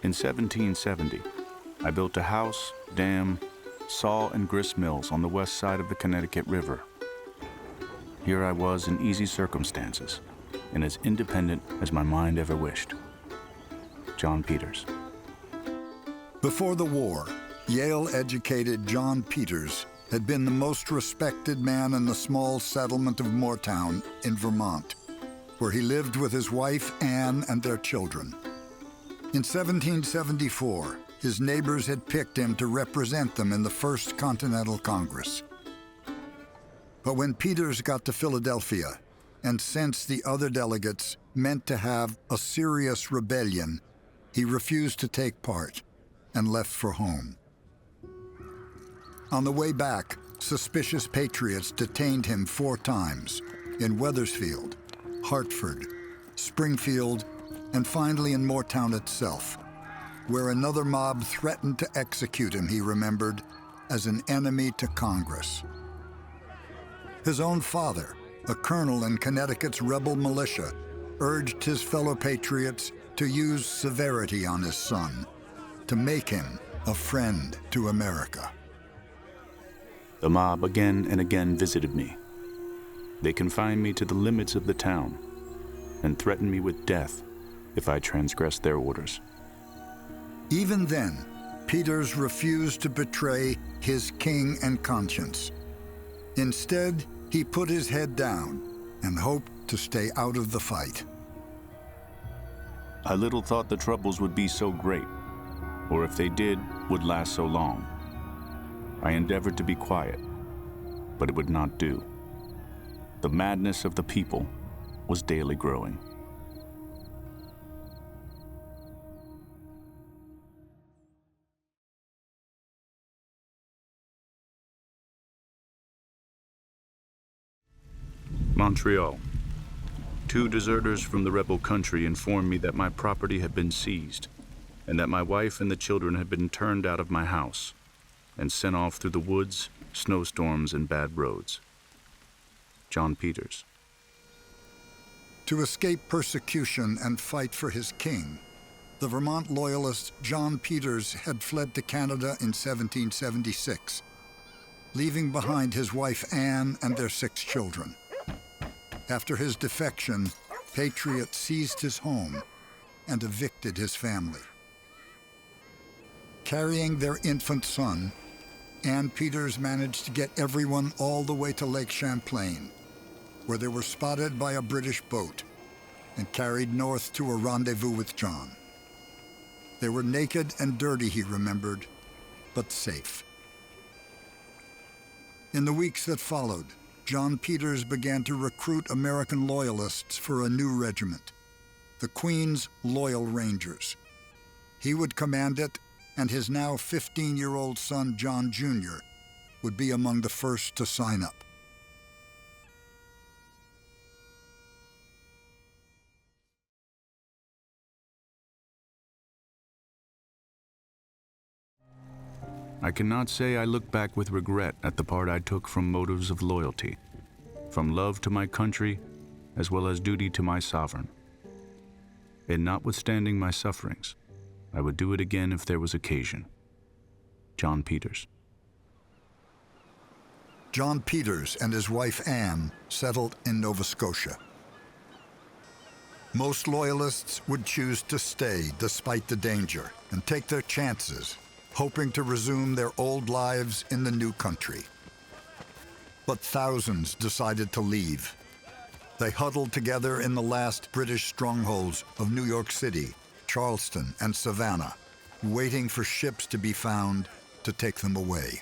In 1770, I built a house, dam, saw and grist mills on the west side of the Connecticut River. Here I was in easy circumstances and as independent as my mind ever wished. John Peters. Before the war, Yale-educated John Peters had been the most respected man in the small settlement of Moortown in Vermont, where he lived with his wife, Anne, and their children. In 1774, his neighbors had picked him to represent them in the First Continental Congress. But when Peters got to Philadelphia and sensed the other delegates meant to have a serious rebellion, he refused to take part and left for home. On the way back, suspicious patriots detained him 4 times in Wethersfield, Hartford, Springfield, and finally in Moortown itself, where another mob threatened to execute him, he remembered, as an enemy to Congress. His own father, a colonel in Connecticut's rebel militia, urged his fellow patriots to use severity on his son, to make him a friend to America. The mob again and again visited me. They confined me to the limits of the town and threatened me with death if I transgressed their orders. Even then, Peters refused to betray his king and conscience. Instead, he put his head down and hoped to stay out of the fight. I little thought the troubles would be so great, or if they did, would last so long. I endeavored to be quiet, but it would not do. The madness of the people was daily growing. Montreal. 2 deserters from the rebel country informed me that my property had been seized and that my wife and the children had been turned out of my house and sent off through the woods, snowstorms, and bad roads. John Peters. To escape persecution and fight for his king, the Vermont loyalist John Peters had fled to Canada in 1776, leaving behind his wife Anne and their 6 children. After his defection, patriots seized his home and evicted his family. Carrying their infant son, Anne Peters managed to get everyone all the way to Lake Champlain, where they were spotted by a British boat and carried north to a rendezvous with John. They were naked and dirty, he remembered, but safe. In the weeks that followed, John Peters began to recruit American loyalists for a new regiment, the Queen's Loyal Rangers. He would command it, and his now 15-year-old son, John Jr., would be among the first to sign up. I cannot say I look back with regret at the part I took from motives of loyalty, from love to my country, as well as duty to my sovereign. And notwithstanding my sufferings, I would do it again if there was occasion. John Peters. John Peters and his wife Anne settled in Nova Scotia. Most loyalists would choose to stay despite the danger and take their chances, hoping to resume their old lives in the new country. But thousands decided to leave. They huddled together in the last British strongholds of New York City, Charleston, and Savannah, waiting for ships to be found to take them away.